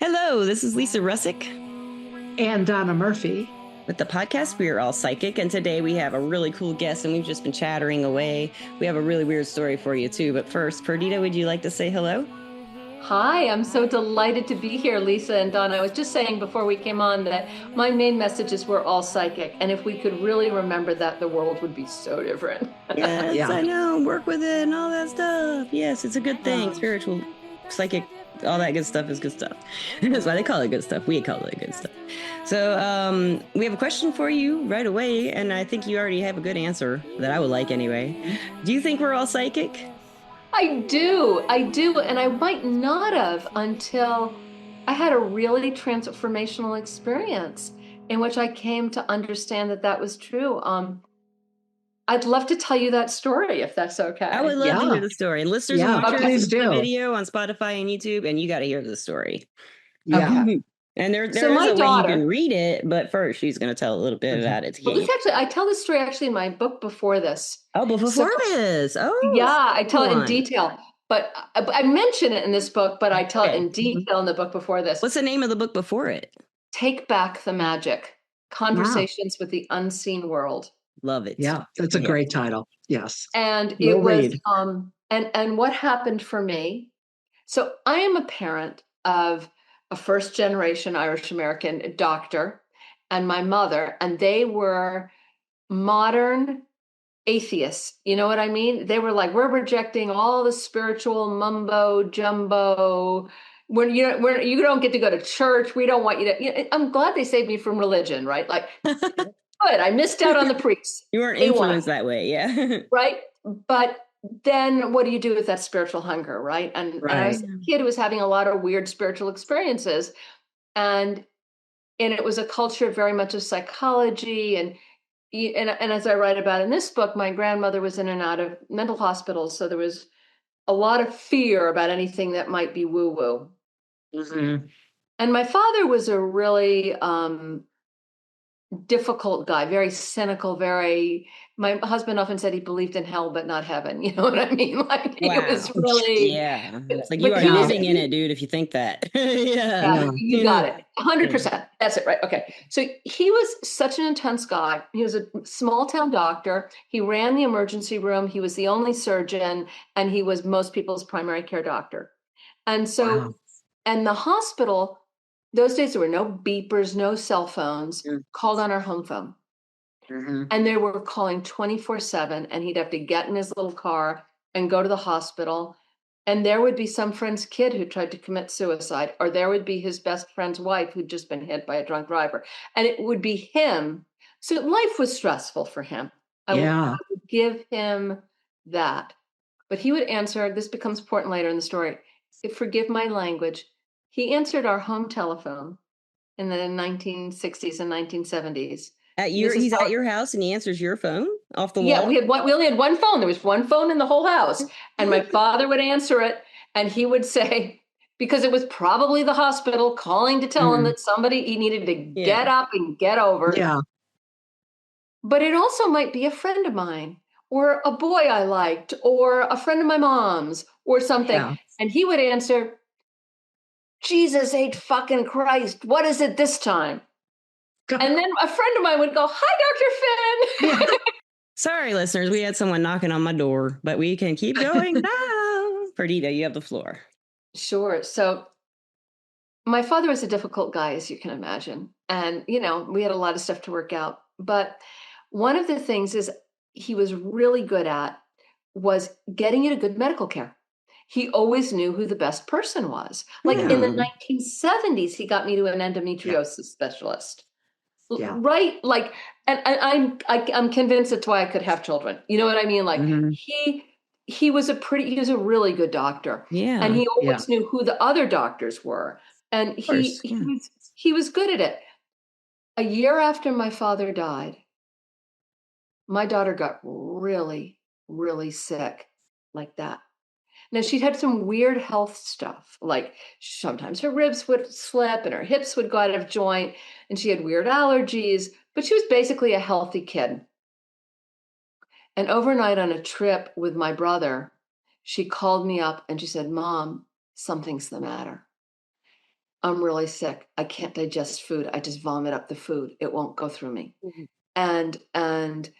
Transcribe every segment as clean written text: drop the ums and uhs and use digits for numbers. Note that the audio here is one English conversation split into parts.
Hello, this is Lisa Rusczyk and Donna Murphy. with the podcast We Are All Psychic, and today we have a really cool guest, and we've just been chattering away. We have a really weird story for you, too. But first, Perdita, would you like to say hello? Hi, I'm so delighted to be here, Lisa and Donna. I was just saying before we came on that my main message is we're all psychic, and if we could really remember that, the world would be so different. Yes, Yeah. I know. Work with it and all that stuff. Yes, it's a good thing. Spiritual, psychic, all that good stuff is good stuff. That's why they call it good stuff. We call it good stuff. So we have a question for you right away, and I think you already have a good answer that I would like anyway. Do you think we're all psychic? I do, and I might not have until I had a really transformational experience in which I came to understand that that was true. I'd love to tell you that story if that's okay. I would love to hear the story. And listeners and watchers, please do. The video on Spotify and YouTube, and you got to hear the story. Yeah. And there So is my a way daughter- you can read it, but first she's going to tell a little bit about it. Well, I tell this story actually in my book before this. Oh, before this. Oh, Yeah, I tell it in one. detail. But I mention it in this book, but I tell it in detail in the book before this. What's the name of the book before it? Take Back the Magic: Conversations with the Unseen World. Love it. Yeah, that's a great title. Yes. And We'll it was read. and what happened for me. So I am a parent of a first generation Irish American doctor and my mother, and they were modern atheists. You know what I mean? They were like, we're rejecting all the spiritual mumbo jumbo. You don't get to go to church. We don't want you to. I'm glad they saved me from religion, right? Like, good. I missed out on the priests. You weren't influenced that way, yeah. Right. But then what do you do with that spiritual hunger, right? And I was a kid who was having a lot of weird spiritual experiences. And it was a culture very much of psychology. And as I write about in this book, my grandmother was in and out of mental hospitals. So there was a lot of fear about anything that might be woo-woo. Mm-hmm. And my father was a really difficult guy, very cynical, my husband often said he believed in hell, but not heaven. You know what I mean? Like, it was really, yeah. It's like, you are living in it, dude, if you think that. You got it. 100%. That's it. Right. Okay. So he was such an intense guy. He was a small town doctor. He ran the emergency room. He was the only surgeon, and he was most people's primary care doctor. And so, and the hospital, those days there were no beepers, no cell phones, called on our home phone. Mm-hmm. And they were calling 24/7, and he'd have to get in his little car and go to the hospital. And there would be some friend's kid who tried to commit suicide, or there would be his best friend's wife who'd just been hit by a drunk driver. And it would be him. So life was stressful for him. I would give him that. But he would answer, this becomes important later in the story, forgive my language. He answered our home telephone in the 1960s and 1970s. He's at your house and he answers your phone off the wall? Yeah, we only had one phone. There was one phone in the whole house. And my father would answer it, and he would say, because it was probably the hospital calling to tell him that he needed to get up and get over. Yeah. But it also might be a friend of mine, or a boy I liked, or a friend of my mom's, or something. Yeah. And he would answer, Jesus ate fucking Christ. What is it this time? And then a friend of mine would go, hi, Dr. Finn. Sorry, listeners. We had someone knocking on my door, but we can keep going now. Perdita, you have the floor. Sure. So my father was a difficult guy, as you can imagine. And, we had a lot of stuff to work out. But one of the things he was really good at was getting you to good medical care. He always knew who the best person was. Like in the 1970s, he got me to an endometriosis specialist. Yeah. Right. Like, and I'm convinced that's why I could have children. You know what I mean? Like he was a really good doctor. Yeah. And he always knew who the other doctors were. And he was good at it. A year after my father died, my daughter got really, really sick like that. Now, she'd had some weird health stuff, like sometimes her ribs would slip and her hips would go out of joint, and she had weird allergies, but she was basically a healthy kid. And overnight on a trip with my brother, she called me up and she said, Mom, something's the matter. I'm really sick. I can't digest food. I just vomit up the food. It won't go through me. Mhm. And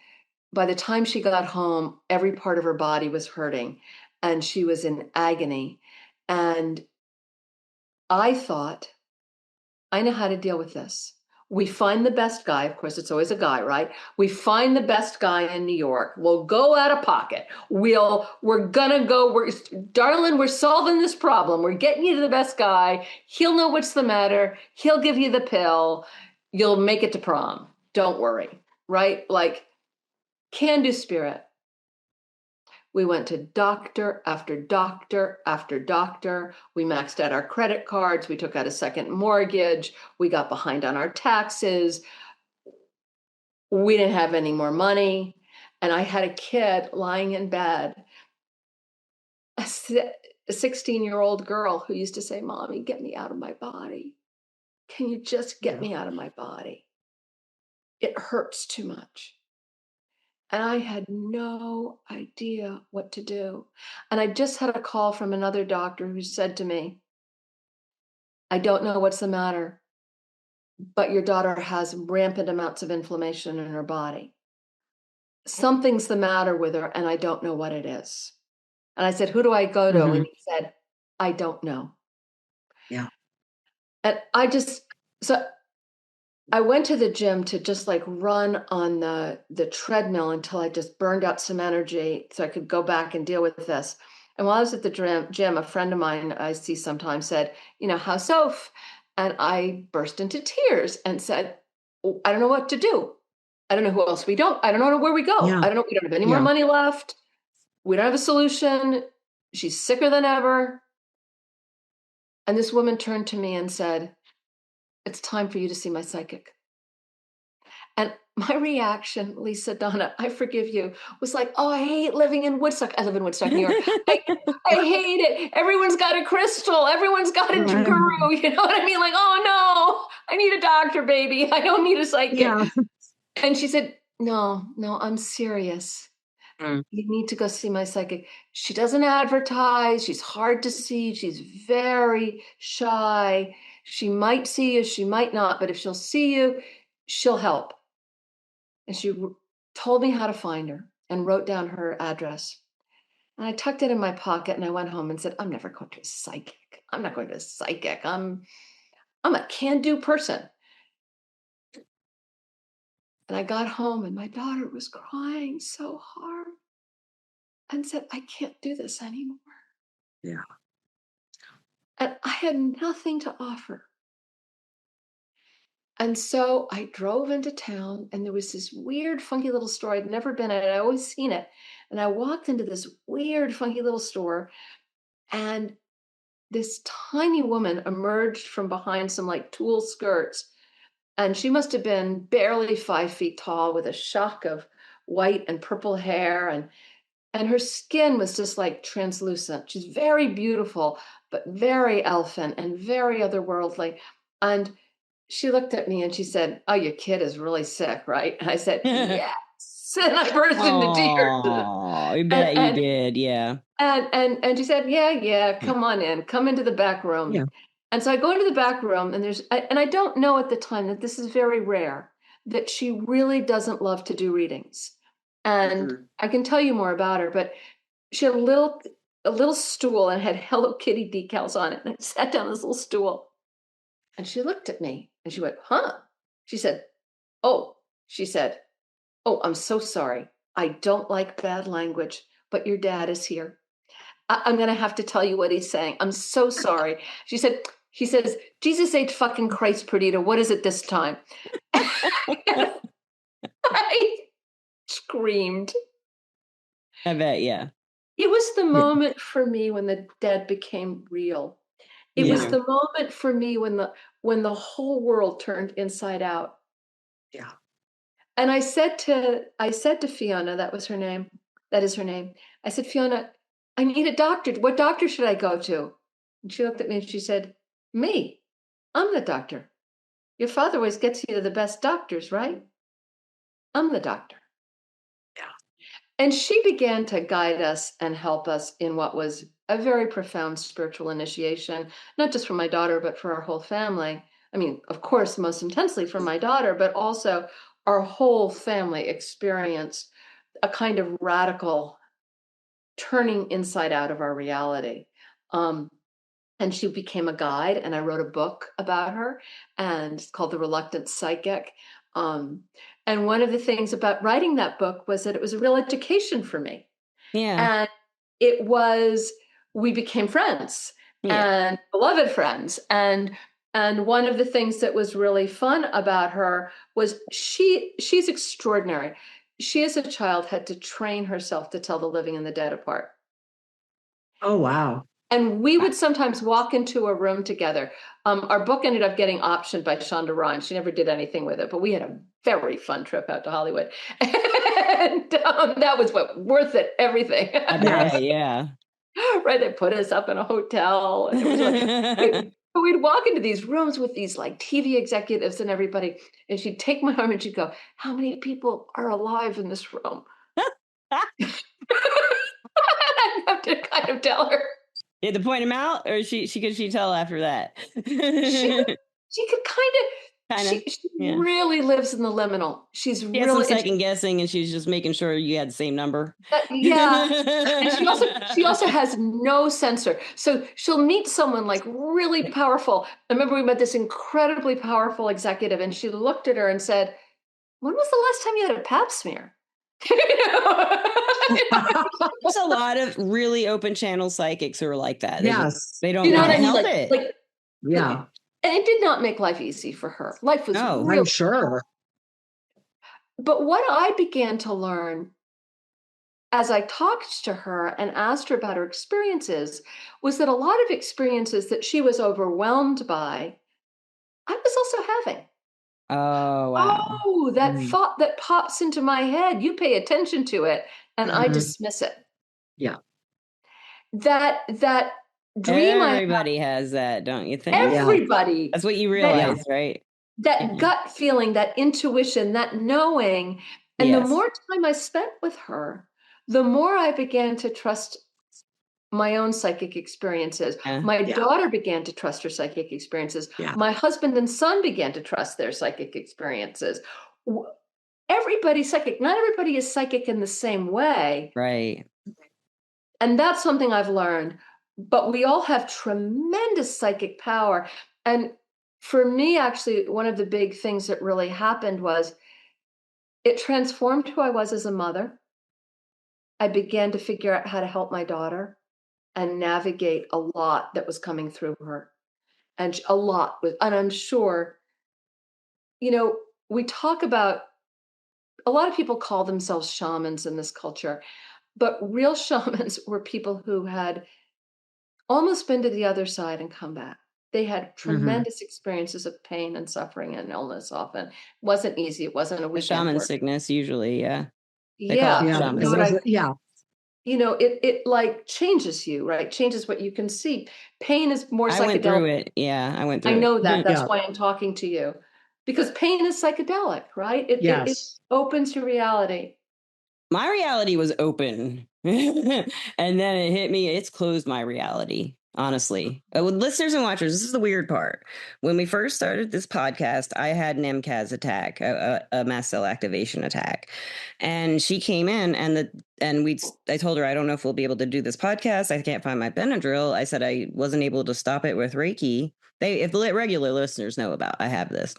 by the time she got home, every part of her body was hurting and she was in agony. And I thought, I know how to deal with this. We find the best guy. Of course, it's always a guy, right? We find the best guy in New York. We'll go out of pocket. We're gonna go. Darling, we're solving this problem. We're getting you to the best guy. He'll know what's the matter. He'll give you the pill. You'll make it to prom. Don't worry, right? Like, can-do spirit. We went to doctor after doctor after doctor. We maxed out our credit cards. We took out a second mortgage. We got behind on our taxes. We didn't have any more money. And I had a kid lying in bed, a 16-year-old girl who used to say, Mommy, get me out of my body. Can you just get me out of my body? It hurts too much. And I had no idea what to do. And I just had a call from another doctor who said to me, I don't know what's the matter, but your daughter has rampant amounts of inflammation in her body. Something's the matter with her, and I don't know what it is. And I said, who do I go to? Mhm. And he said, I don't know. Yeah. And so I went to the gym to just like run on the treadmill until I just burned out some energy so I could go back and deal with this. And while I was at the gym, a friend of mine I see sometimes said, how's Soph? And I burst into tears and said, oh, I don't know what to do. I don't know who else I don't know where we go. Yeah. I don't know. We don't have any Yeah. more money left. We don't have a solution. She's sicker than ever. And this woman turned to me and said, it's time for you to see my psychic. And my reaction, Lisa, Donna, I forgive you, was like, oh, I hate living in Woodstock. I live in Woodstock, New York. I hate it. Everyone's got a crystal. Everyone's got a guru. You know what I mean? Like, oh, no, I need a doctor, baby. I don't need a psychic. Yeah. And she said, no, I'm serious. Mm. You need to go see my psychic. She doesn't advertise. She's hard to see. She's very shy. She might see you. She might not. But if she'll see you, she'll help. And she told me how to find her and wrote down her address. And I tucked it in my pocket and I went home and said, I'm never going to a psychic. I'm not going to a psychic. I'm a can-do person. And I got home and my daughter was crying so hard and said, I can't do this anymore. Yeah. And I had nothing to offer. And so I drove into town and there was this weird, funky little store. I'd never been in it. I'd always seen it. And I walked into this weird, funky little store and this tiny woman emerged from behind some like tulle skirts. And she must have been barely 5 feet tall with a shock of white and purple hair. And her skin was just like translucent. She's very beautiful, but very elfin and very otherworldly. And she looked at me and she said, oh, your kid is really sick, right? And I said, yes. And I burst into tears. Oh, I bet you did. Yeah. And she said, yeah, come on in, come into the back room. Yeah. And so I go into the back room and I don't know at the time that this is very rare, that she really doesn't love to do readings. And I can tell you more about her, but she had a little stool and had Hello Kitty decals on it. And I sat down on this little stool and she looked at me and she went, huh? She said, oh, I'm so sorry. I don't like bad language, but your dad is here. I'm going to have to tell you what he's saying. I'm so sorry. He says, Jesus H. fucking Christ, Perdita, what is it this time? I screamed. I bet, yeah. It was the moment for me when the dead became real. It was the moment for me when the whole world turned inside out. Yeah. And I said to Fiona, that is her name. I said, Fiona, I need a doctor. What doctor should I go to? And she looked at me and she said, me. I'm the doctor. Your father always gets you to the best doctors, right? I'm the doctor. Yeah. And she began to guide us and help us in what was a very profound spiritual initiation, not just for my daughter, but for our whole family. I mean, of course, most intensely for my daughter, but also our whole family experienced a kind of radical turning inside out of our reality. And she became a guide, and I wrote a book about her, and it's called The Reluctant Psychic. And one of the things about writing that book was that it was a real education for me. Yeah. And we became friends Yeah. and beloved friends. And one of the things that was really fun about her was she's extraordinary. She, as a child, had to train herself to tell the living and the dead apart. Oh, wow. And we would sometimes walk into a room together. Our book ended up getting optioned by Shonda Rhimes. She never did anything with it, but we had a very fun trip out to Hollywood. And that was worth it, everything. I bet, yeah. Right, they put us up in a hotel, and it was like we'd walk into these rooms with these like TV executives and everybody, and she'd take my arm and she'd go, "How many people are alive in this room?" I'd have to kind of tell her. You had to point him out, or could she tell after that? she could kind of. She yeah. really lives in the liminal. She has really some second guessing, and she's just making sure you had the same number. Yeah, and she also has no censor. So she'll meet someone like really powerful. I remember we met this incredibly powerful executive, and she looked at her and said, "When was the last time you had a pap smear?" There's a lot of really open channel psychics who are like that. Yes. They don't You know want what to I mean? help Like, it. Yeah. And it did not make life easy for her. Life was No, real. I'm sure. But what I began to learn as I talked to her and asked her about her experiences was that a lot of experiences that she was overwhelmed by, I was also having. Oh, wow. Oh, that thought that pops into my head, you pay attention to it, and I dismiss it. Yeah. That dream Everybody has that, don't you think? everybody. That's what you realize, right? That gut feeling, that intuition, that knowing. And the more time I spent with her, the more I began to trust my own psychic experiences. My daughter began to trust her psychic experiences. My husband and son began to trust their psychic experiences. Everybody's psychic. Not everybody is psychic in the same way. Right. And that's something I've learned. But we all have tremendous psychic power. And for me, actually, one of the big things that really happened was it transformed who I was as a mother. I began to figure out how to help my daughter and navigate a lot that was coming through her. And I'm sure, we talk about, a lot of people call themselves shamans in this culture, but real shamans were people who had almost been to the other side and come back. They had tremendous experiences of pain and suffering and illness often. It wasn't easy. It wasn't a The weekend shaman work. sickness, usually, They Yeah. call it shaman. It like changes you, right? Changes what you can see. Pain is more psychedelic. I went through it. Yeah, I went through it. I know that. That's why I'm talking to you. Because pain is psychedelic, right? It opens your reality. My reality was open. And then it hit me. It's closed my reality, honestly. With listeners and watchers, this is the weird part. When we first started this podcast, I had an MCAS attack, a mast cell activation attack. And she came in I told her, I don't know if we'll be able to do this podcast. I can't find my Benadryl. I said I wasn't able to stop it with Reiki. If the regular listeners know about, I have this.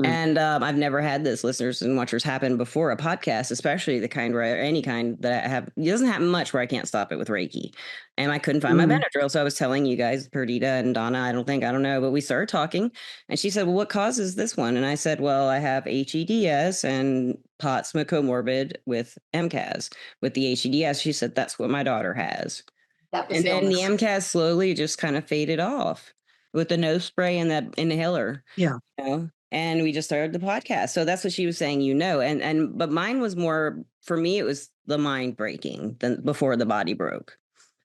And I've never had this, listeners and watchers, happen before a podcast, especially the kind where any kind that I have. It doesn't happen much where I can't stop it with Reiki. And I couldn't find my Benadryl. So I was telling you guys, Perdita and Donna, I don't know, but we started talking. And she said, well, what causes this one? And I said, well, I have HEDS and POTS comorbid with MCAS. With the HEDS, she said, that's what my daughter has. And then the MCAS slowly just kind of faded off with the nose spray and that inhaler. Yeah. And we just started the podcast. So that's what she was saying, but mine was more, for me, it was the mind breaking than before the body broke.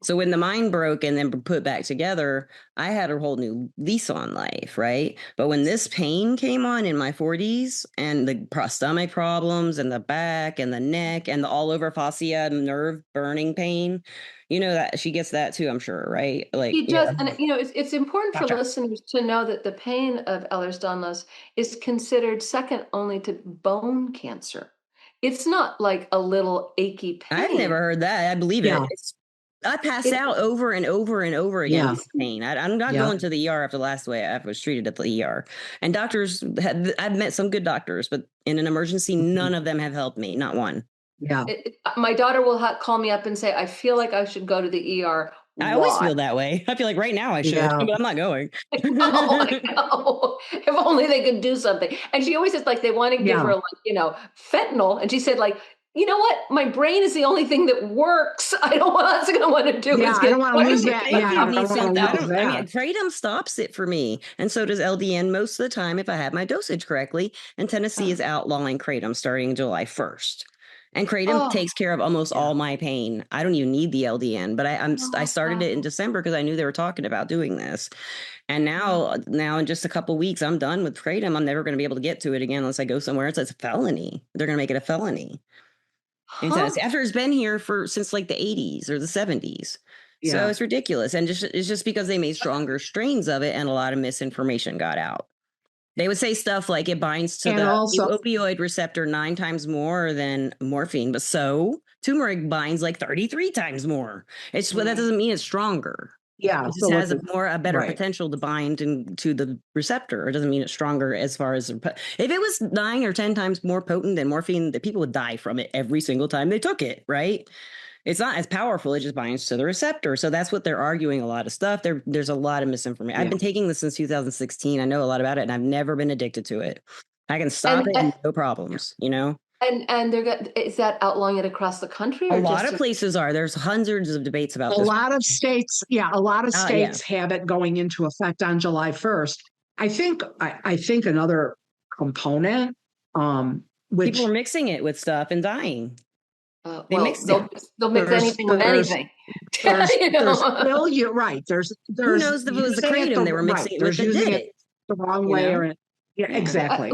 So when the mind broke and then put back together, I had a whole new lease on life, right? But when this pain came on in my 40s and the stomach problems and the back and the neck and the all over fascia nerve burning pain, that she gets that too, I'm sure, right? Like, He does, and it's important for Gotcha. listeners to know that the pain of Ehlers-Danlos is considered second only to bone cancer. It's not like a little achy I've never pain. heard that. I believe Yeah. it. I pass It, out over and over and over again Yeah. with pain. I'm not Yeah. going to the ER after the last way I was treated at the ER. And doctors, I've met some good doctors, but in an emergency, none of them have helped me. Not one. Yeah. my daughter will call me up and say, "I feel like I should go to the ER." I always Why? feel that way. I feel like right now I should, Yeah. but I'm not going. I know. If only they could do something. And she always says, like, they want to give Yeah. her, like, fentanyl. And she said, like, you know what? My brain is the only thing that works. I don't want us going to want to do Yeah, is I get don't want to lose fucking that. Maybe Yeah, you I need don't want something. to lose I mean, that. kratom stops it for me, and so does LDN most of the time if I have my dosage correctly. And Tennessee is outlawing kratom starting July 1st. And kratom Oh, takes care of almost Yeah. all my pain. I don't even need the LDN, but I started it in December because I knew they were talking about doing this. And now in just a couple weeks, I'm done with kratom. I'm never going to be able to get to it again unless I go somewhere. It's a felony. They're going to make it a felony in Tennessee after it's been here since like the 80s or the 70s. So Yeah. it's ridiculous. And it's just because they made stronger strains of it and a lot of misinformation got out. They would say stuff like it binds to And the also, opioid receptor 9 times more than morphine, but turmeric binds like 33 times more. Well, that doesn't mean it's stronger. yeah. It just So has a better right. potential to bind to the receptor. It doesn't mean it's stronger as far as if it was 9 or 10 times more potent than morphine, the people would die from it every single time they took it, right? It's not as powerful. It just binds to the receptor. So that's what they're arguing a lot of stuff. There's a lot of misinformation. I've been taking this since 2016. I know a lot about it and I've never been addicted to it. I can stop it, no problems, And is that outlawing it across the country A or lot just of places are. There's hundreds of debates about A this. lot of states, a lot of states have it going into effect on July 1st. I think another component, which People are mixing it with stuff and dying. They well, mixed it. they'll mix anything with anything. You're right. Who knows if it was the kratom they were mixing it with that using did it it? the wrong way or exactly.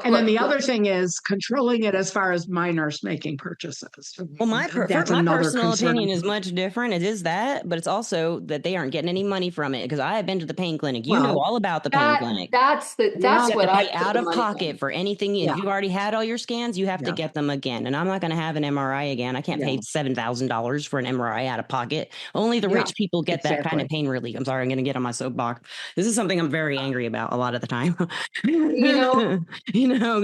Then the other thing is controlling it as far as minors making purchases. Well, my That's another personal concern. opinion is much different. It is that, but it's also that they aren't getting any money from it because I have been to the pain clinic. You know all about the pain clinic. That's you what have to I pay out of pocket for anything. If you've already had all your scans, you have to get them again. And I'm not going to have an MRI again. I can't pay $7,000 for an MRI out of pocket. Only the rich people get that kind of pain relief. I'm sorry, I'm going to get on my soapbox. This is something I'm very angry about a lot of the time. Because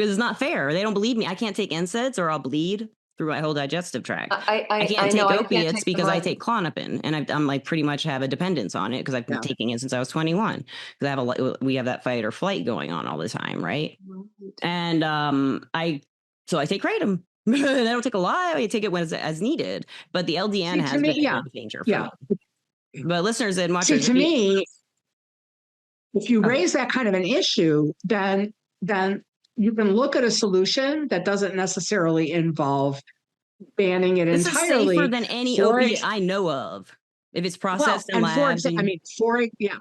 it's not fair. They don't believe me. I can't take NSAIDs or I'll bleed through my whole digestive tract. I can't take opiates because I take Klonopin, and I'm like pretty much have a dependence on it because I've been taking it since I was 21. Because we have that fight or flight going on all the time, right? And I take kratom. I don't take a lot. I take it when it's as needed. But the LDN has been a game changer for me. But listeners and watchers, to me, if you raise that kind of an issue, then you can look at a solution that doesn't necessarily involve banning it this entirely. This is safer than any opiate I know of. If it's processed in labs.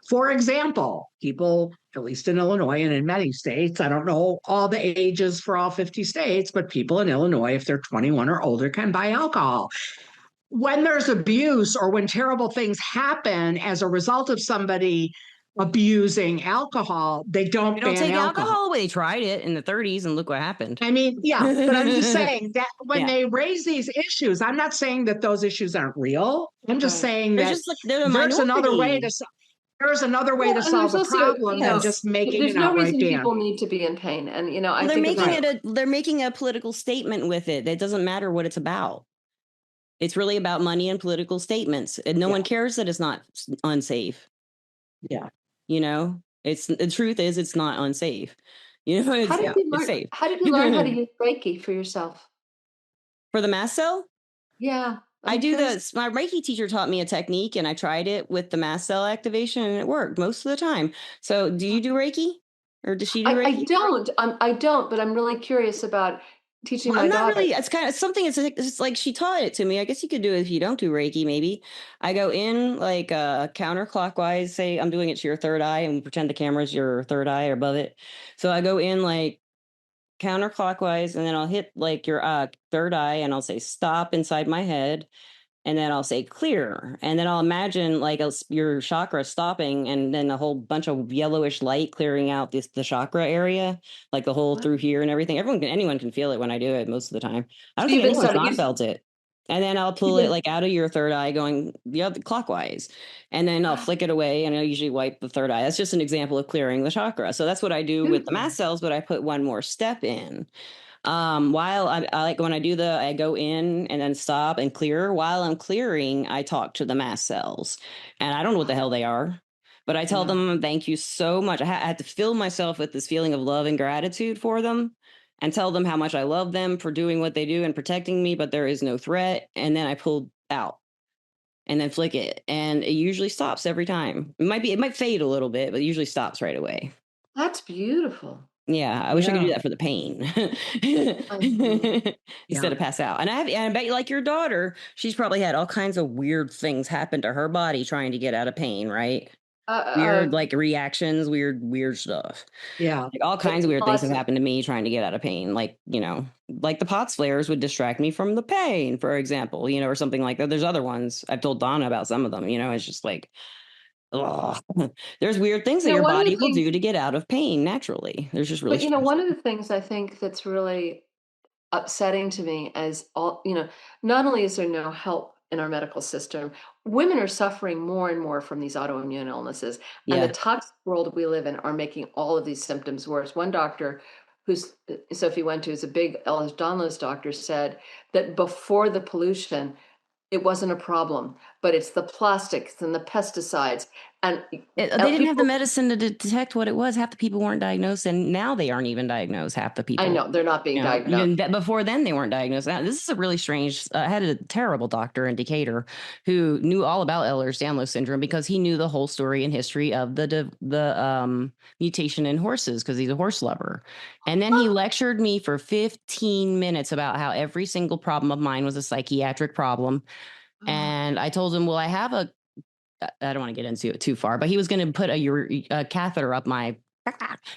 For example, people, at least in Illinois and in many states, I don't know all the ages for all 50 states, but people in Illinois, if they're 21 or older, can buy alcohol. When there's abuse or when terrible things happen as a result of somebody abusing alcohol, they don't ban take alcohol. They tried it in the 30s and look what happened. I mean, but I'm just saying that when they raise these issues, I'm not saying that those issues aren't real. I'm just saying that there's another way to solve the problem than just making there's an no outright reason ban. People need to be in pain, and I they're think they're making a political statement with it. It doesn't matter what it's about. It's really about money and political statements, and no one cares that it's not unsafe. Yeah. It's the truth is it's not unsafe. It's safe. How did you learn how to use Reiki for yourself? For the mast cell? Yeah. I do this. My Reiki teacher taught me a technique and I tried it with the mast cell activation and it worked most of the time. So do you do Reiki? Or does she do Reiki? I don't, but I'm really curious about teaching Well, my I'm not daughter. really, it's kind of something, it's like she taught it to me. I guess you could do it if you don't do Reiki, maybe. I go in like counterclockwise, say I'm doing it to your third eye and pretend the camera's your third eye or above it. So I go in like counterclockwise and then I'll hit like your third eye and I'll say stop inside my head. And then I'll say clear. And then I'll imagine like your chakra stopping and then a whole bunch of yellowish light clearing out the chakra area, like the hole through here and everything. Anyone can feel it when I do it most of the time. I don't So think you've been anyone's studying. not felt it. And then I'll pull it like out of your third eye going the other clockwise. And then I'll flick it away and I'll usually wipe the third eye. That's just an example of clearing the chakra. So that's what I do with the mast cells, but I put one more step in. While I like when I go in and then stop and clear. While I'm clearing, I talk to the mast cells, and I don't know what the hell they are, but I tell them thank you so much. I had to fill myself with this feeling of love and gratitude for them, and tell them how much I love them for doing what they do and protecting me. But there is no threat, and then I pull out and then flick it, and it usually stops every time. It might fade a little bit, but it usually stops right away. That's beautiful. Yeah, I wish I could do that for the pain instead of pass out. And I bet you, like your daughter, she's probably had all kinds of weird things happen to her body trying to get out of pain, right? Weird like reactions, weird stuff. Yeah. Like all kinds of weird things have happened to me trying to get out of pain. Like, like the POTS flares would distract me from the pain, for example, or something like that. There's other ones. I've told Donna about some of them, it's just like, ugh. There's weird things that your body will do to get out of pain naturally. There's just really. But one of the things I think that's really upsetting to me as not only is there no help in our medical system, women are suffering more and more from these autoimmune illnesses, and the toxic world we live in are making all of these symptoms worse. One doctor who's Sophie went to, is a big Ehlers-Danlos doctor, said that before the pollution, it wasn't a problem, but it's the plastics and the pesticides. And they didn't have the medicine to detect what it was. Half the people weren't diagnosed, and now they aren't even diagnosed. Half the people. I know they're not being diagnosed. Even before then, they weren't diagnosed. Now, this is a really strange. I had a terrible doctor in Decatur who knew all about Ehlers-Danlos syndrome because he knew the whole story and history of the mutation in horses because he's a horse lover. And then he lectured me for 15 minutes about how every single problem of mine was a psychiatric problem. And I told him, well, I don't want to get into it too far, but he was going to put a catheter up my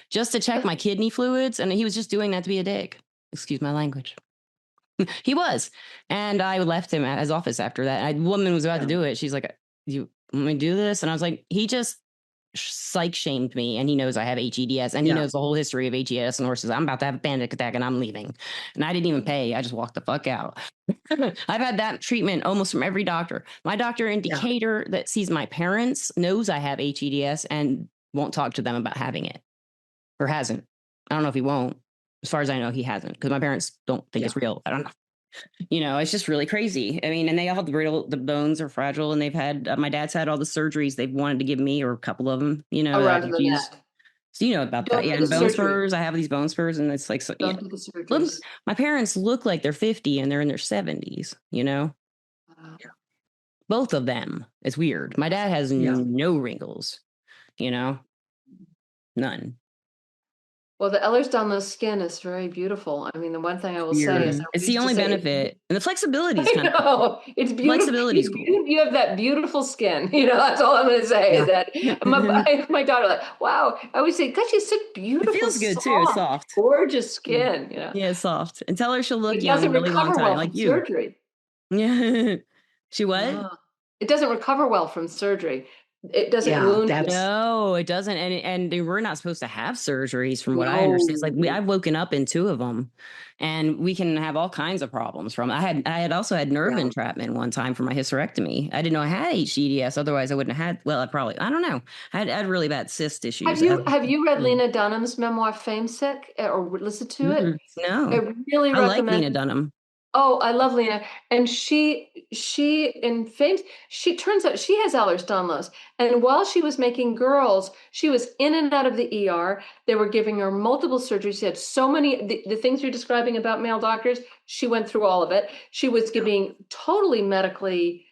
just to check my kidney fluids. And he was just doing that to be a dick. Excuse my language. He was. And I left him at his office after that. A woman was about to do it. She's like, you want me to do this? And I was like, he just psych shamed me, and he knows I have HEDS, and he knows the whole history of HEDS and horses. I'm about to have a panic attack and I'm leaving. And I didn't even pay. I just walked the fuck out. I've had that treatment almost from every doctor. My doctor in Decatur that sees my parents knows I have HEDS and won't talk to them about having it, or hasn't. I don't know if he won't. As far as I know, he hasn't, because my parents don't think it's real. I don't know. It's just really crazy. I mean, and they all have the bones are fragile, and they've had, my dad's had all the surgeries they've wanted to give me, or a couple of them, around the neck. So about that. Yeah, and bone spurs. I have these bone spurs, and it's like, so, do the surgeries. My parents look like they're 50 and they're in their 70s, Both of them. It's weird. My dad has no wrinkles, none. Well, the Ehlers-Danlos skin is very beautiful. I mean, the one thing I will say is it's the only benefit, and the flexibility is kind of it's beautiful. Flexibility is cool. You have that beautiful skin. That's all I'm going to say. Is that my daughter, like, wow. I always say, gosh, she's so beautiful. It feels good too. It's soft, gorgeous skin. Yeah, it's soft. And tell her she'll look young doesn't a really long recover time, well like from you. surgery. Yeah, she what? No. It doesn't recover well from surgery. It doesn't wound. No, it doesn't. And we're not supposed to have surgeries from what I understand. It's like I've woken up in 2 of them, and we can have all kinds of problems from. I had also had nerve entrapment one time for my hysterectomy. I didn't know I had HEDS. Otherwise I wouldn't have had, well, I don't know. I had really bad cyst issues. Have you read Lena Dunham's memoir, Fame Sick, or listened to it? No. I really recommend. I like Lena Dunham. Oh, I love Lena. And she in Fame, she turns out she has Ehlers-Danlos. And while she was making girls, she was in and out of the ER. They were giving her multiple surgeries. She had so many, the things you're describing about male doctors, she went through all of it. She was getting totally medically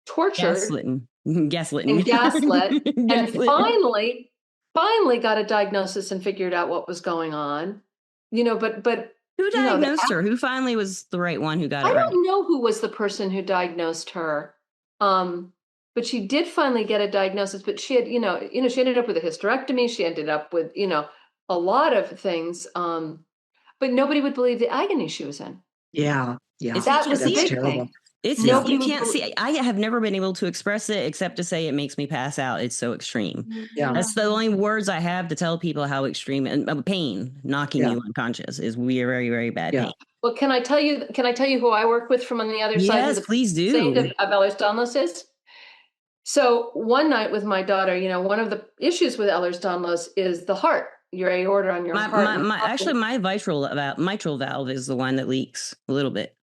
tortured. Gaslit. And gaslit. And finally got a diagnosis and figured out what was going on. But Who diagnosed her? Who finally was the right one who got it right? I don't know who was the person who diagnosed her. But she did finally get a diagnosis, but she had, she ended up with a hysterectomy. She ended up with, a lot of things. But nobody would believe the agony she was in. Yeah. That was the big thing. You can't see. I have never been able to express it except to say it makes me pass out. It's so extreme. Yeah. That's the only words I have to tell people how extreme and pain knocking you unconscious is very, very bad pain. Well, can I tell you who I work with from on the other side? Yes, please do. Of Ehlers-Danlos is? So one night with my daughter, one of the issues with Ehlers-Danlos is the heart, your aorta on your heart. My mitral valve is the one that leaks a little bit.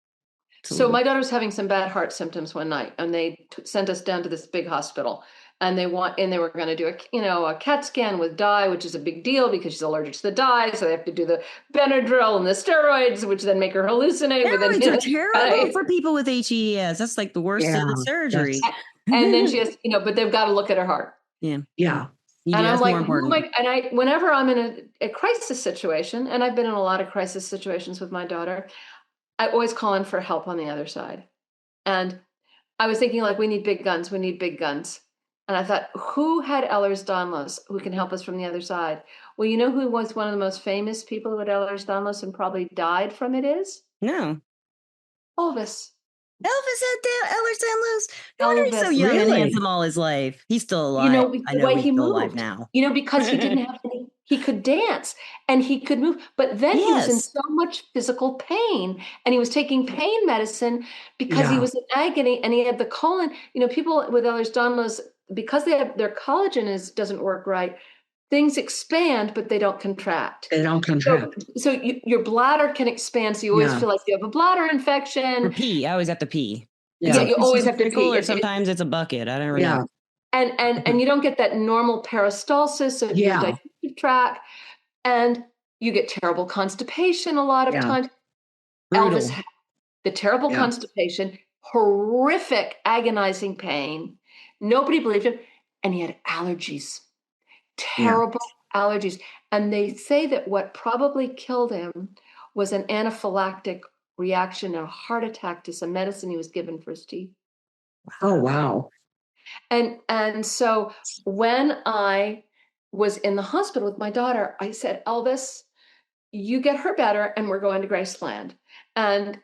So my daughter was having some bad heart symptoms one night, and they sent us down to this big hospital, and they were going to do a CAT scan with dye, which is a big deal because she's allergic to the dye. So they have to do the Benadryl and the steroids, which then make her hallucinate. Steroids are terrible for people with HES. That's like the worst of the surgery. And then she has, but they've got to look at her heart. Yeah. And I'm like, whenever I'm in a crisis situation, and I've been in a lot of crisis situations with my daughter, I always call in for help on the other side. And I was thinking, we need big guns. We need big guns. And I thought, who had Ehlers-Danlos who can help us from the other side? Well, you know who was one of the most famous people who had Ehlers-Danlos and probably died from it is? No. Elvis. Elvis had Ehlers-Danlos. No wonder he's so young and handsome all his life. He's still alive. The way he moved. Alive now. Because he didn't have any. He could dance and he could move, but then he was in so much physical pain, and he was taking pain medicine because he was in agony, and he had the colon. People with Ehlers-Danlos, because their collagen doesn't work right, things expand, but they don't contract. So your bladder can expand, so you always feel like you have a bladder infection. Or pee. I always have to pee. Yeah, you always have to pee. Or sometimes it's a bucket. I don't really know. And you don't get that normal peristalsis of your digestive tract, and you get terrible constipation a lot of times. Brutal. Elvis had the terrible constipation, horrific agonizing pain. Nobody believed him, and he had allergies, terrible allergies. And they say that what probably killed him was an anaphylactic reaction, a heart attack to some medicine he was given for his teeth. Oh, wow. And so when I was in the hospital with my daughter, I said, Elvis, you get her better and we're going to Graceland. And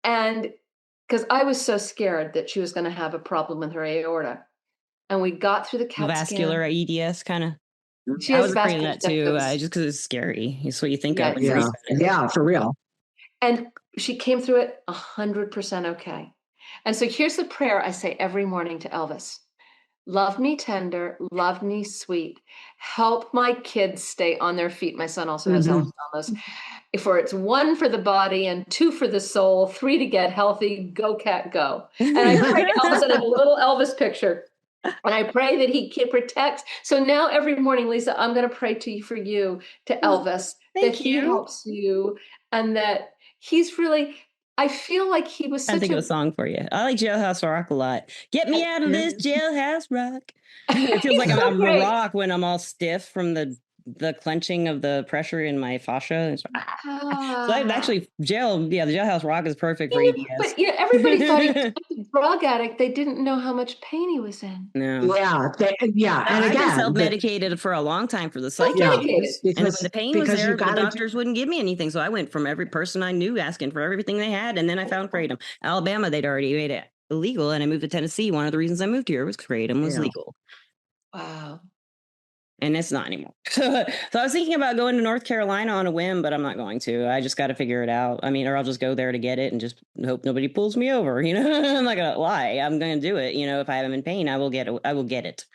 because I was so scared that she was going to have a problem with her aorta. And we got through the CAT vascular EDS kind of. She I has was afraid of that too, sepsis. just because it's scary. It's what you think of. Yeah, for real. And she came through it 100% okay. And so here's the prayer I say every morning to Elvis. Love me tender, love me sweet. Help my kids stay on their feet. My son also has Ehlers-Danlos. For it's 1 for the body and 2 for the soul, 3 to get healthy. Go cat, go. And I pray to Elvis and a little Elvis picture. And I pray that he protects. So now every morning, Lisa, I'm going to pray for you to Elvis, that he helps you, and that he's really. I feel like he was such I think of a song for you. I like Jailhouse Rock a lot. Get me out of this jailhouse rock. It feels like I'm a rock when I'm all stiff from the clenching of the pressure in my fascia. So I've actually the Jailhouse Rock is perfect for EDS. But everybody thought he was a drug addict. They didn't know how much pain he was in. No. Yeah. And I've again, been self-medicated for a long time for the psych. Because and when the pain was there, the doctors wouldn't give me anything. So I went from every person I knew asking for everything they had. And then I found Kratom. Alabama, they'd already made it illegal. And I moved to Tennessee. One of the reasons I moved here was Kratom was legal. Wow. And it's not anymore. So I was thinking about going to North Carolina on a whim, but I'm not going to. I just got to figure it out. I mean, or I'll just go there to get it and just hope nobody pulls me over. I'm not going to lie. I'm going to do it. If I am in pain, I will get it.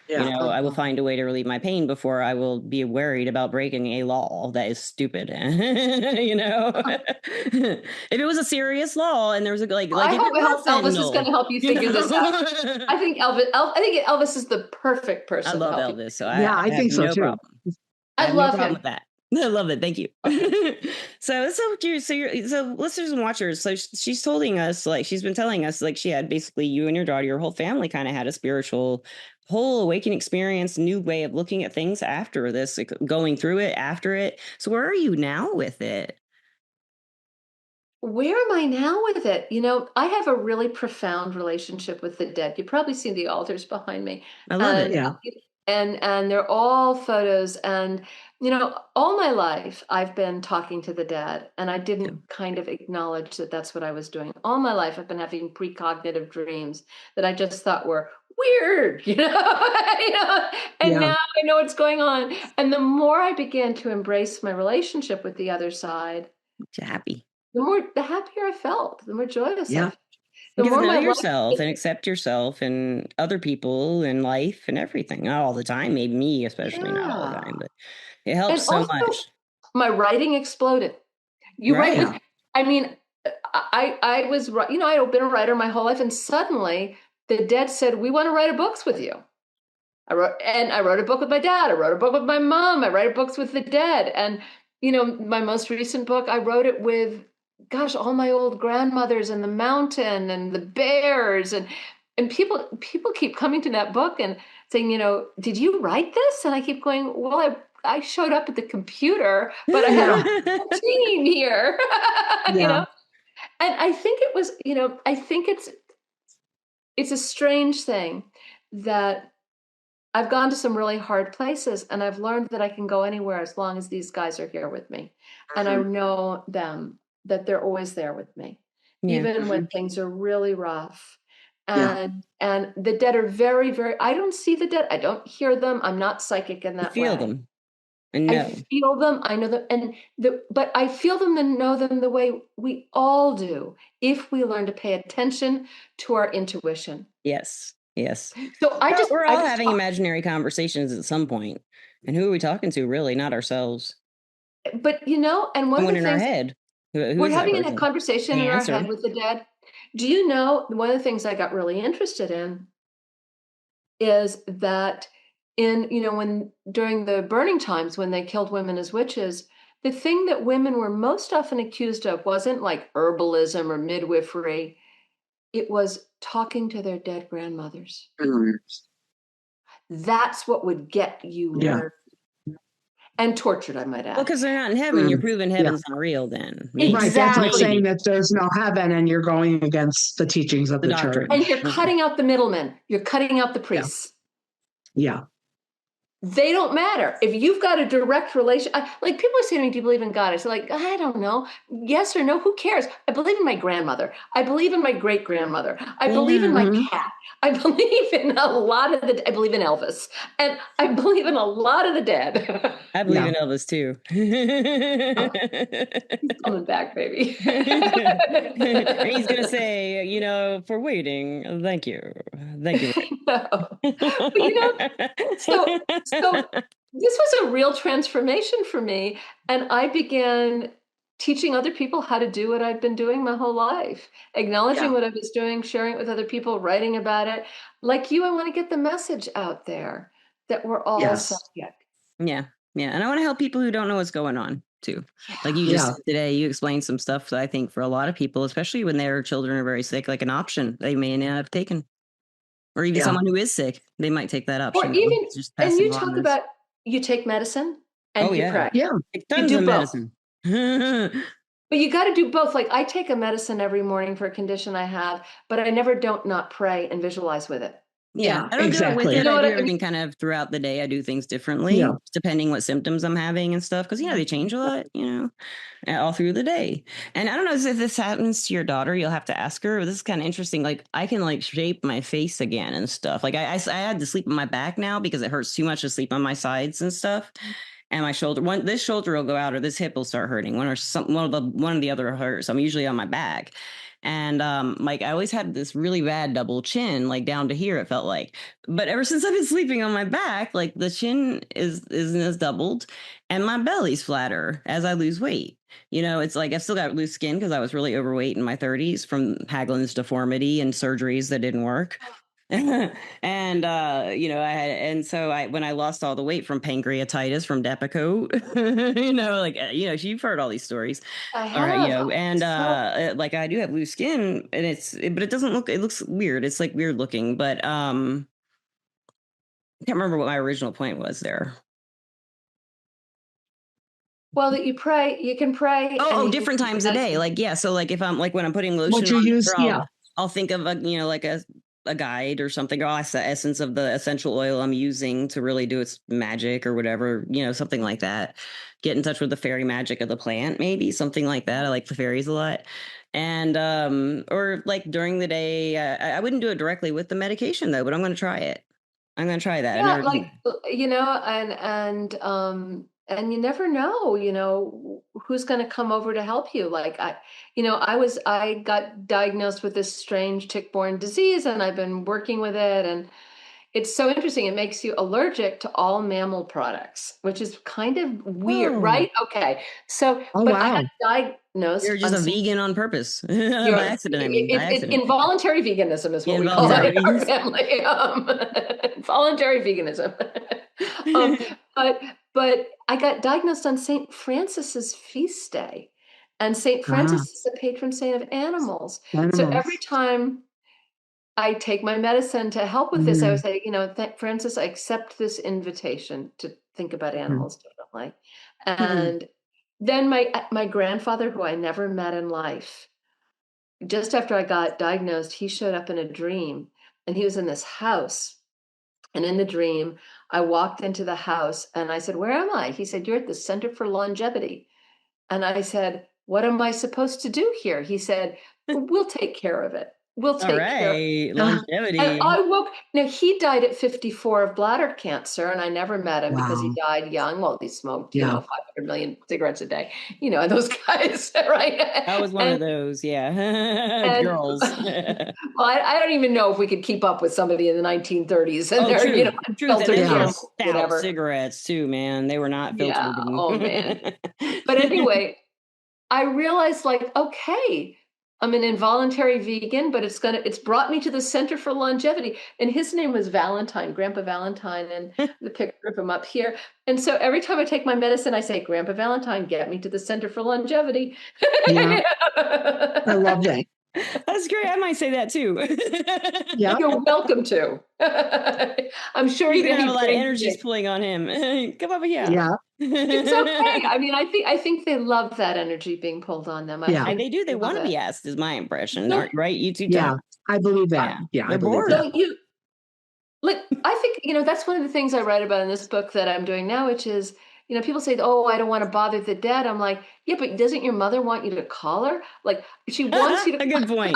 Yeah. I will find a way to relieve my pain before I will be worried about breaking a law that is stupid. If it was a serious law and there was I hope Elvis is going to help you figure this out. I think Elvis is the perfect person. I love Elvis. So I think so too. Problem. I love him. With that. I love it. Thank you. So listeners and watchers. So she's telling us, she's been telling us, she had basically you and your daughter, your whole family kind of had a spiritual whole awakening experience, new way of looking at things after this, going through it, after it. So where are you now with it? Where am I now with it? I have a really profound relationship with the dead. You've probably seen the altars behind me. I love it. And Yeah. and they're all photos. And all my life I've been talking to the dead, and I didn't kind of acknowledge that that's what I was doing. All my life I've been having precognitive dreams that I just thought were weird, and Yeah. now I know what's going on. And the more I began to embrace my relationship with the other side, You're happy. the happier I felt, the more joyous I Yeah. felt. The Get to more know my life, yourself and accept yourself and other people and life and everything. Not all the time, maybe me, especially not all the yeah. time, but it helps And so also much. my writing exploded. You write Right. with, I mean, I was, I had been a writer my whole life, and suddenly the dead said, "We want to write books with you." I wrote a book with my dad. I wrote a book with my mom. I write books with the dead. And, my most recent book, I wrote it with, gosh, all my old grandmothers and the mountain and the bears. And people keep coming to that book and saying, "Did you write this?" And I keep going, "Well, I showed up at the computer, but I had a whole team here." you Yeah. know? And I think it was, I think it's a strange thing that I've gone to some really hard places, and I've learned that I can go anywhere as long as these guys are here with me. And I Mhm. know them, that they're always there with me, Yeah. even when things are really rough. Yeah. And the dead are very, very, I don't see the dead. I don't hear them. I'm not psychic in You that feel way. them and I know. feel them. I know them. But I feel them and know them the way we all do if we learn to pay attention to our intuition. Yes. Yes. So We're I all just having imaginary conversations at some point. And who are we talking to, really? Not ourselves. but and one of Someone the in our things head. Who we're is that having a person? conversation The in our head answer. with the dead. Do you know one of the things I got really interested in is that when during the burning times when they killed women as witches, the thing that women were most often accused of wasn't like herbalism or midwifery. It was talking to their dead grandmothers. Mhm. That's what would get you Yeah. murdered and tortured, I might Well, add. because they're not in heaven. You're Mm. proving Yeah. heaven's not real then. Right. Maybe. That's like saying Exactly. Maybe. that there's no heaven and you're going against the teachings of The the doctrine. And church. you're cutting out the middlemen. You're cutting out the Yeah. priests. Yeah. They don't matter. If you've got a direct relation, like people are saying to me, "Do you believe in God?" I say, like, I don't know. Yes or no, who cares? I believe in my grandmother. I believe in my great grandmother. I believe in Yeah. my Mhm. cat. I believe in I believe in Elvis. And I believe in a lot of the dead. I believe Yeah. in Elvis too. He's coming back, baby. And he's gonna say, for waiting. Thank you. Thank you. No. But so this was a real transformation for me. And I began teaching other people how to do what I've been doing my whole life, Yeah. acknowledging what I was doing, sharing it with other people, writing about it. Like you, I want to get the message out there that we're all Yes. psychic. Yeah. Yeah. And I want to help people who don't know what's going on too. Like you just Yeah. said today, you explained some stuff that I think for a lot of people, especially when their children are very sick, like an option they may not have taken. Or even Yeah. someone who is sick, they might take that Or option. even, Just and passing you along talk this. about you take medicine Oh and you yeah. pray. Yeah. Take You tons do of both. medicine. Yeah. But you got to do both. Like I take a medicine every morning for a condition I have, but I never don't not pray and visualize with it. Yeah. I don't do it with Exactly. You it. know I what do I mean? everything kind of throughout the day. I do things Yeah. differently depending what symptoms I'm having and stuff. Because, they change a lot, all through the day. And I don't know if this happens to your daughter. You'll have to ask her. But this is kind of interesting. Like, I can, shape my face again and stuff. Like, I had to sleep on my back now because it hurts too much to sleep on my sides and stuff. And my shoulder, this shoulder will go out or this hip will start hurting. One of the other hurts. I'm usually on my back. And I always had this really bad double chin, like down to here, it felt like. But ever since I've been sleeping on my back, like the chin is doubled and my belly's flatter as I lose weight. It's like I've still got loose skin because I was really overweight in my 30s from Haglund's deformity and surgeries that didn't work. And I had, and so when I lost all the weight from pancreatitis from Depakote, you've heard all these stories. I All right, have. and So I do have loose skin, and but it doesn't look. It looks weird. It's like weird looking, but I can't remember what my original point was there. Well, that you pray, you can pray. Oh, different times a day. Like, yeah. So like if I'm like when I'm putting lotion What you on, use, I'll think of like a guide or something, or ask the essence of the essential oil I'm using to really do its magic or whatever, something like that. Get in touch with the fairy magic of the plant, maybe something like that. I like the fairies a lot. And or like during the day, I wouldn't do it directly with the medication though, but I'm going to try it. I'm going to try that. Yeah, like, and you never know, who's going to come over to help you. Like I got diagnosed with this strange tick-borne disease, and I've been working with it, and it's so interesting. It makes you allergic to all mammal products, which is kind of weird, Oh. right? Okay. So, Oh, but I wow. got diagnosed. You're just a vegan on purpose. By accident, I mean. By accident. Involuntary veganism is what we call it in our family. Voluntary veganism. But I got diagnosed on St. Francis's feast day. And St. Francis is the patron saint of animals. So every time I take my medicine to help with this, I would say, Francis, I accept this invitation to think about animals differently. And then my grandfather, who I never met in life, just after I got diagnosed, he showed up in a dream, and he was in this house. And in the dream, I walked into the house and I said, "Where am I?" He said, "You're at the Center for Longevity." And I said, "What am I supposed to do here?" He said, "We'll take care of it. We'll take care of it." Longevity. And I woke. Now, he died at 54 of bladder cancer, and I never met him because he died young. Well, he smoked, 500 million cigarettes a day. Those guys, right? I was one of those, yeah. Girls. Well, I don't even know if we could keep up with somebody in the 1930s. And they're, filtered stout cigarettes too, man. They were not filtered. Yeah. Oh, man. But anyway, I realized, like, okay, I'm an involuntary vegan, but it's brought me to the Center for Longevity. And his name was Valentine, Grandpa Valentine, and the picture of him up here. And so every time I take my medicine, I say, "Grandpa Valentine, get me to the Center for Longevity." Yeah. I love that. That's great. I might say that too. Yeah. You're welcome to. I'm sure you're gonna have a lot of energies pulling on him. Come over here. Yeah. It's okay. I mean, I think they love that energy being pulled on them. And they do. They want to be asked, is my impression. Right? You too. Yeah, I believe that. Yeah, they're bored. So I think, that's one of the things I write about in this book that I'm doing now, which is, people say, "Oh, I don't want to bother the dead." I'm like, yeah, but doesn't your mother want you to call her? Like, she wants you to. A good point.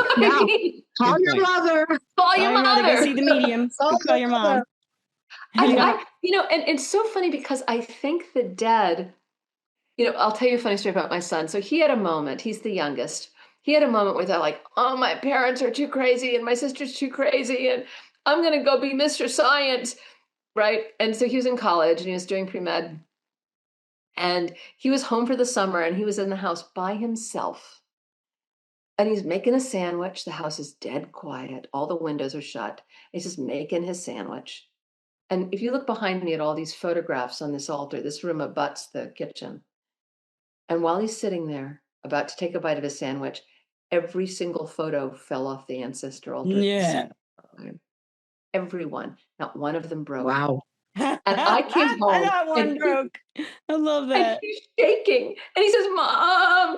Call your mother. Call your mother. Go see the medium. Call your mom. And it's so funny because I think the dead, I'll tell you a funny story about my son. So he had a moment. He's the youngest. He had a moment where they're like, "Oh, my parents are too crazy and my sister's too crazy and I'm going to go be Mr. Science." Right. And so he was in college and he was doing pre-med. And he was home for the summer and he was in the house by himself. And he's making a sandwich. The house is dead quiet. All the windows are shut. He's just making his sandwich. And if you look behind me at all these photographs on this altar, this room abuts the kitchen. And while he's sitting there, about to take a bite of his sandwich, every single photo fell off the ancestor altar. Yeah. Everyone. Not one of them broke. Wow. And I came home. Not one broke. I love that. And he's shaking. And he says, "Mom,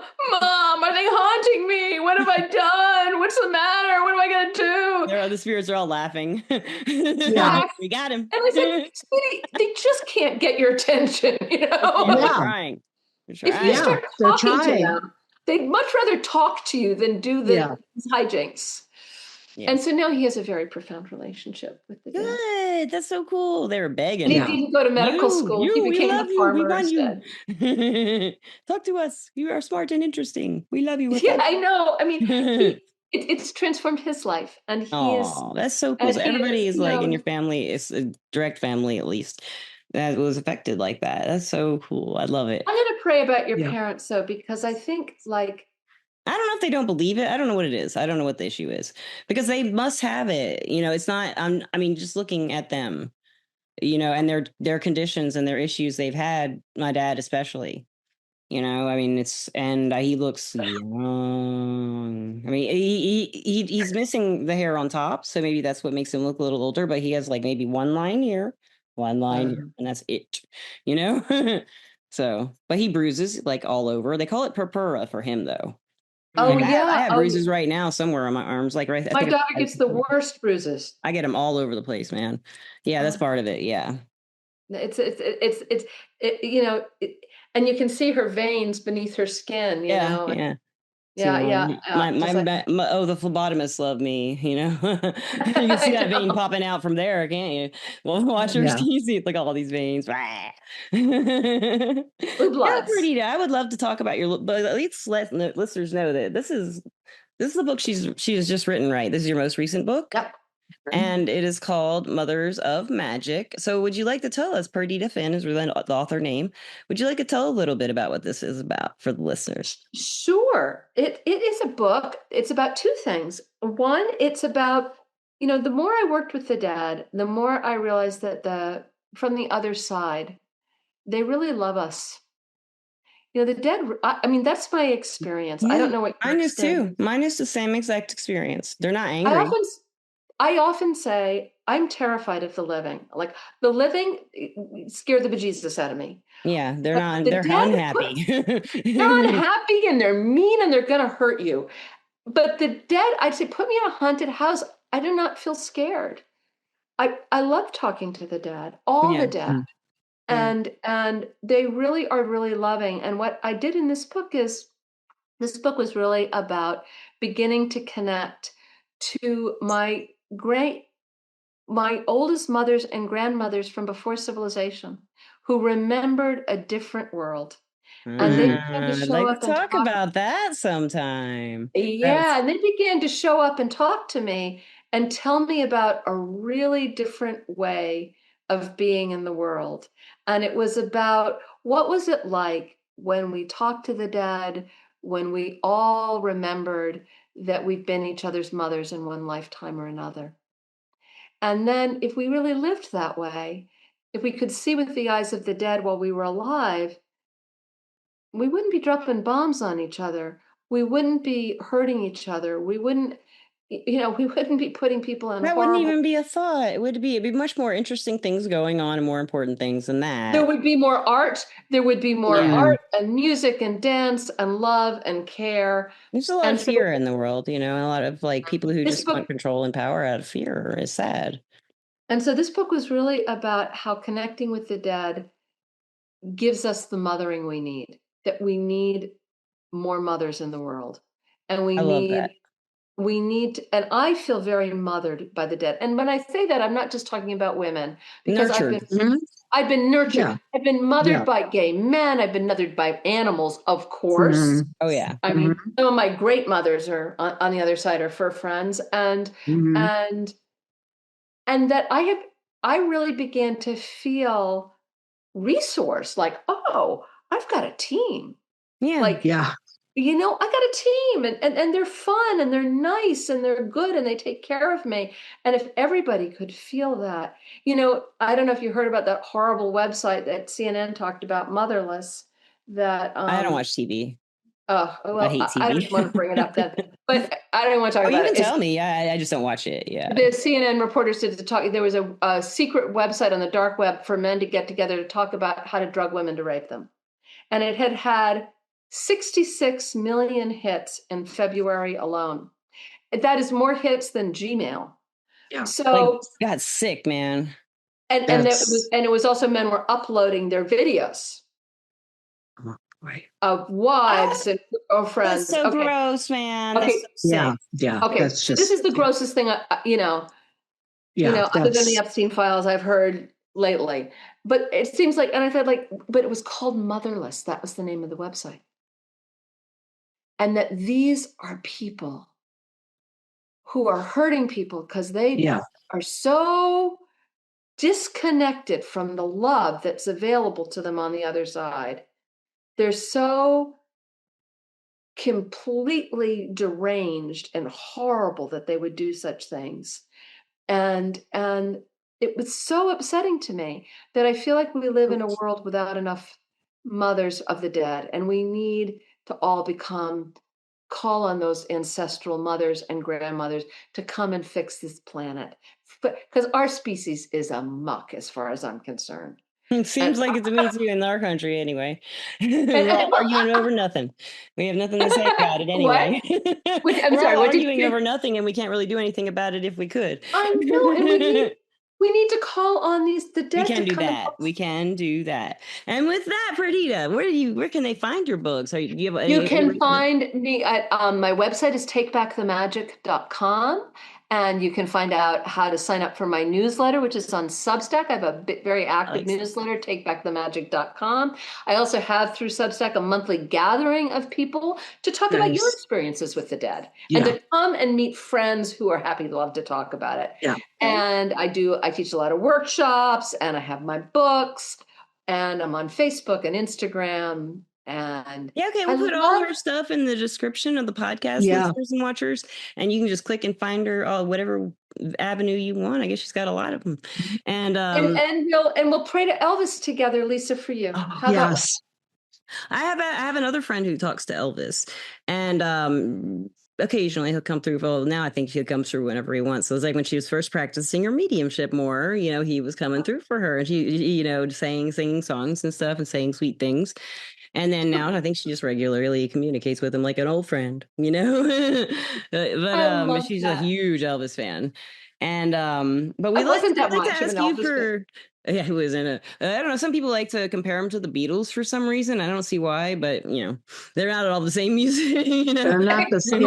are they haunting me? What have I done? What's the matter? What am I going to do?" The spirits are all laughing. Yeah. We got him. And I said, "Sweetie, they just can't get your attention, They're trying. If you start talking to them, they'd much rather talk to you than do the hijinks." Yes. And so now he has a very profound relationship with the dead. Good. That's so cool. They were begging. And he didn't go to medical school. He became a farmer instead. Talk to us. You are smart and interesting. We love you. Yeah, I know. I mean, it's transformed his life. And he is. That's so cool. So everybody is like in your family, it's a direct family at least, that was affected like that. That's so cool. I love it. I'm going to pray about your parents, though, because I think I don't know if they don't believe it. I don't know what it is. I don't know what the issue is because they must have it. It's not, I mean, just looking at them, and their conditions and their issues they've had, my dad, especially, I mean, he looks young. I mean, he's missing the hair on top. So maybe that's what makes him look a little older, but he has like maybe one line here, and that's it, So, but he bruises like all over. They call it purpura for him though. Oh, Like I yeah. have bruises right now somewhere on my arms, like right. I My think daughter gets the worst bruises. I get them all over the place, man. Yeah, that's part of it. Yeah. And you can see her veins beneath her skin, Yeah. and Yeah. yeah, yeah, just like The phlebotomists love me, you know. You can see that vein popping out from there, can't you? Well, watch her see like all these veins. blue Yeah, bloods. Perdita, I would love to talk about your, but at least let listeners know that this is the book she has just written, right? This is your most recent book? Yep. And it is called Mothers of Magic. So would you like to tell us, Perdita Finn is really the author name. Would you like to tell a little bit about what this is about for the listeners? Sure. It is a book. It's about two things. One, it's about, the more I worked with the dad, the more I realized that from the other side, they really love us. The dead, I mean, that's my experience. I don't know what your mine is experience. too. Mine is the same exact experience. They're not I angry. I often say I'm terrified of the living. Like the living scare the bejesus out of me. Yeah, they're But not. the They're dead, unhappy. they're unhappy and they're mean and they're going to hurt you. But the dead, I'd say, put me in a haunted house. I do not feel scared. I love talking to the dead, all the dead, and they really are really loving. And what I did in this book was really about beginning to connect to my oldest mothers and grandmothers from before civilization who remembered a different world. And they began to I'd show like up to and talk talk. about that sometime. Yeah, and they began to show up and talk to me and tell me about a really different way of being in the world. And it was about what was it like when we talked to the dead, when we all remembered that we've been each other's mothers in one lifetime or another. And then if we really lived that way, if we could see with the eyes of the dead while we were alive, we wouldn't be dropping bombs on each other. We wouldn't be hurting each other. We wouldn't, we wouldn't be putting people in That wouldn't horrible. even be a thought. It'd be much more interesting things going on and more important things than that. There would be more art. There would be more art and music and dance and love and care. There's a lot of fear in the world, and a lot of like people who just want control and power out of fear is sad. And so this book was really about how connecting with the dead gives us the mothering we need, that we need more mothers in the world. And we need to, and I feel very mothered by the dead. And when I say that, I'm not just talking about women, because I've been nurtured. Yeah. I've been mothered by gay men. I've been mothered by animals, of course. Oh yeah. I mean, some of my great mothers are on the other side are fur friends. And that I really began to feel resource, like, oh, I've got a team. I got a team and they're fun and they're nice and they're good and they take care of me. And if everybody could feel that, I don't know if you heard about that horrible website that CNN talked about, Motherless, that I don't watch TV. Oh, well, I hate TV. I don't want to bring it up then, but I don't want to talk about it. You can tell me. I just don't watch it. Yeah. The CNN reporters did the talk. There was a secret website on the dark web for men to get together to talk about how to drug women to rape them. And it had 66 million hits in February alone. That is more hits than Gmail. Yeah. So got sick, man. And it was also men were uploading their videos. Right. Of wives and girlfriends. That's so gross, man. Okay. Yeah. Okay. This is the grossest thing, other than the Epstein files I've heard lately. But it seems like, and I thought but it was called Motherless. That was the name of the website. And that these are people who are hurting people because they are so disconnected from the love that's available to them on the other side. They're so completely deranged and horrible that they would do such things. And it was so upsetting to me that I feel like we live in a world without enough mothers of the dead. And we need to all call on those ancestral mothers and grandmothers to come and fix this planet. Because our species is a muck as far as I'm concerned. It seems like it's me too in our country anyway. We're all And arguing over nothing. We have nothing to say about it what? anyway. I'm We're sorry, all what did you arguing say? over nothing, and we can't really do anything about it if we could. I know, and we need to call on the We dead can to do come and that. help. We can do that. And with that, Perdita, where can they find your books? Do you have any? You can find me at my website is takebackthemagic.com, and you can find out how to sign up for my newsletter, which is on Substack. I have a very active newsletter, takebackthemagic.com. I also have through Substack a monthly gathering of people to talk about your experiences with the dead and to come and meet friends who are happy to love to talk about it. Yeah. And I teach a lot of workshops, and I have my books, and I'm on Facebook and Instagram. And okay, we'll put all her stuff in the description of the podcast, listeners and watchers, and you can just click and find her whatever avenue you want. I guess she's got a lot of them. And we'll pray to Elvis together, Lisa, for you. Yes. I have another friend who talks to Elvis, and occasionally he'll come through. Well, now I think he'll come through whenever he wants. So it's like when she was first practicing her mediumship more, he was coming through for her, and she, singing songs and stuff and saying sweet things. And then now I think she just regularly communicates with him like an old friend, but she's a huge Elvis fan. And but we like to ask you for who is in it. I don't know. Some people like to compare him to the Beatles for some reason. I don't see why, but they're not all the same music. They're not the same.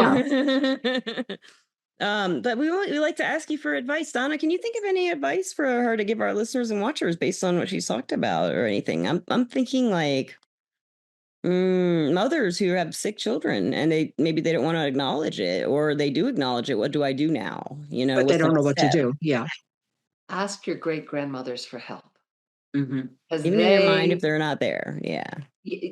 But we like to ask you for advice. Donna, can you think of any advice for her to give our listeners and watchers based on what she's talked about or anything? I'm thinking like mothers who have sick children and maybe they don't want to acknowledge it, or they do acknowledge it. What do I do now? But they don't know what to do. Yeah. Ask your great grandmothers for help. Even in your mind if they're not there. Yeah.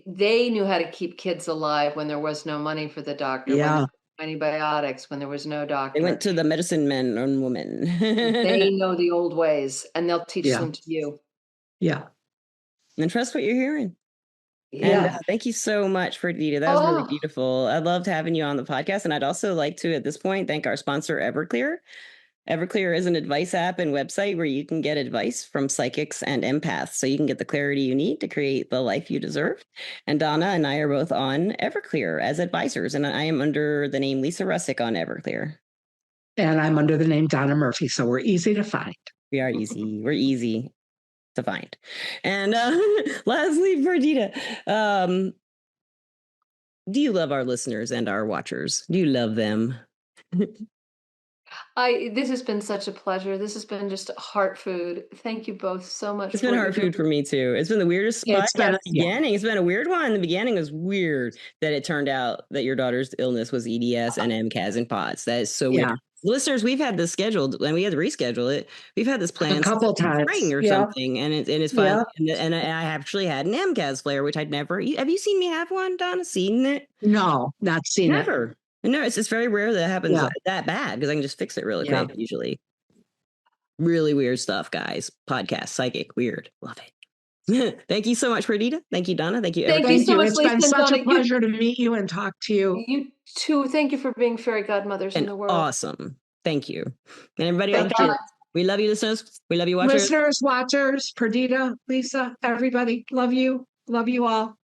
They knew how to keep kids alive when there was no money for the doctor. Yeah. Antibiotics when there was no doctor. They went to the medicine men and women. They know the old ways, and they'll teach them to you. Yeah. And trust what you're hearing. Yeah. And thank you so much, Perdita. That was really beautiful. I loved having you on the podcast. And I'd also like to, at this point, thank our sponsor, Everclear. Everclear is an advice app and website where you can get advice from psychics and empaths, so you can get the clarity you need to create the life you deserve. And Donna and I are both on Everclear as advisors, and I am under the name Lisa Rusczyk on Everclear. And I'm under the name Dona Murphy, so we're easy to find. We are easy. We're easy to find. And lastly, Perdita, do you love our listeners and our watchers? Do you love them? This has been such a pleasure. This has been just heart food. Thank you both so much. It's been heart food for me too. It's been the weirdest podcast beginning. It's been a weird one. The beginning was weird that it turned out that your daughter's illness was EDS and MCAS and POTS. That is so weird. Listeners, we've had this scheduled and we had to reschedule it. We've had this planned a couple times or something, and it's fine. And I actually had an MCAS flare, which I'd never. Have you seen me have one, Donna? Seen it? No, not seen it. Never. No, it's very rare that it happens that bad because I can just fix it really quick. Usually, really weird stuff, guys. Podcast, psychic, weird. Love it. Thank you so much, Perdita. Thank you, Donna. Thank you. Thank you so much, It's been such a pleasure to meet you and talk to you. You too. Thank you for being fairy godmothers in the world. Awesome. Thank you. And everybody out there, we love you, listeners. We love you, watchers. Listeners, watchers, Perdita, Lisa, everybody. Love you. Love you all.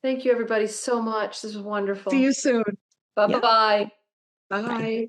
Thank you, everybody, so much. This was wonderful. See you soon. Bye-bye. Bye.